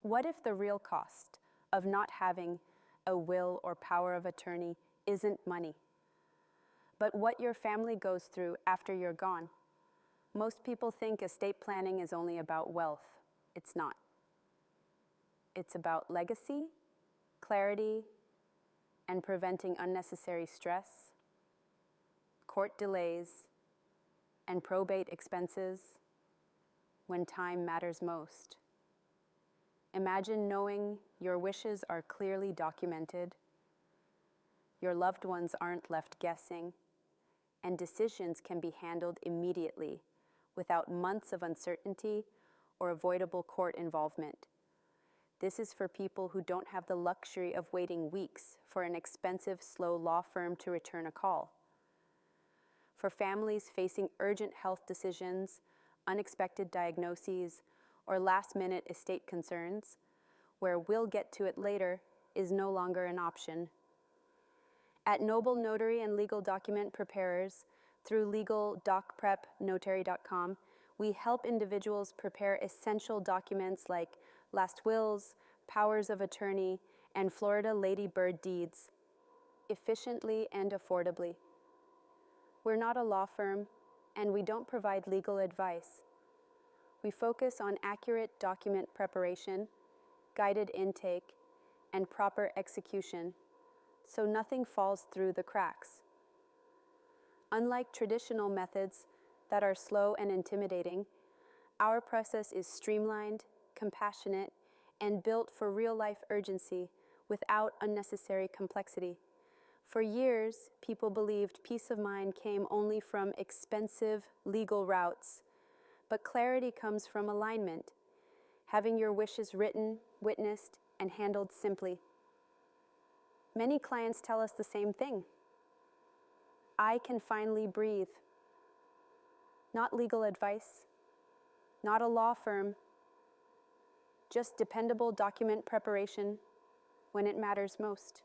What if the real cost of not having a will or power of attorney isn't money, but what your family goes through after you're gone? Most people think estate planning is only about wealth. It's not. It's about legacy, clarity, and preventing unnecessary stress, court delays, and probate expenses when time matters most. Imagine knowing your wishes are clearly documented, your loved ones aren't left guessing, and decisions can be handled immediately without months of uncertainty or avoidable court involvement. This is for people who don't have the luxury of waiting weeks for an expensive, slow law firm to return a call. For families facing urgent health decisions, unexpected diagnoses, or last-minute estate concerns, where we'll get to it later is no longer an option. At Noble Notary and Legal Document Preparers, through legal.docprepnotary.com, we help individuals prepare essential documents like last wills, powers of attorney, and Florida Lady Bird deeds, efficiently and affordably. We're not a law firm, and we don't provide legal advice. We focus on accurate document preparation, guided intake, and proper execution, so nothing falls through the cracks. Unlike traditional methods that are slow and intimidating, our process is streamlined, compassionate, and built for real-life urgency without unnecessary complexity. For years, people believed peace of mind came only from expensive legal routes, but clarity comes from alignment, having your wishes written, witnessed, and handled simply. Many clients tell us the same thing. I can finally breathe. Not legal advice, not a law firm, just dependable document preparation when it matters most.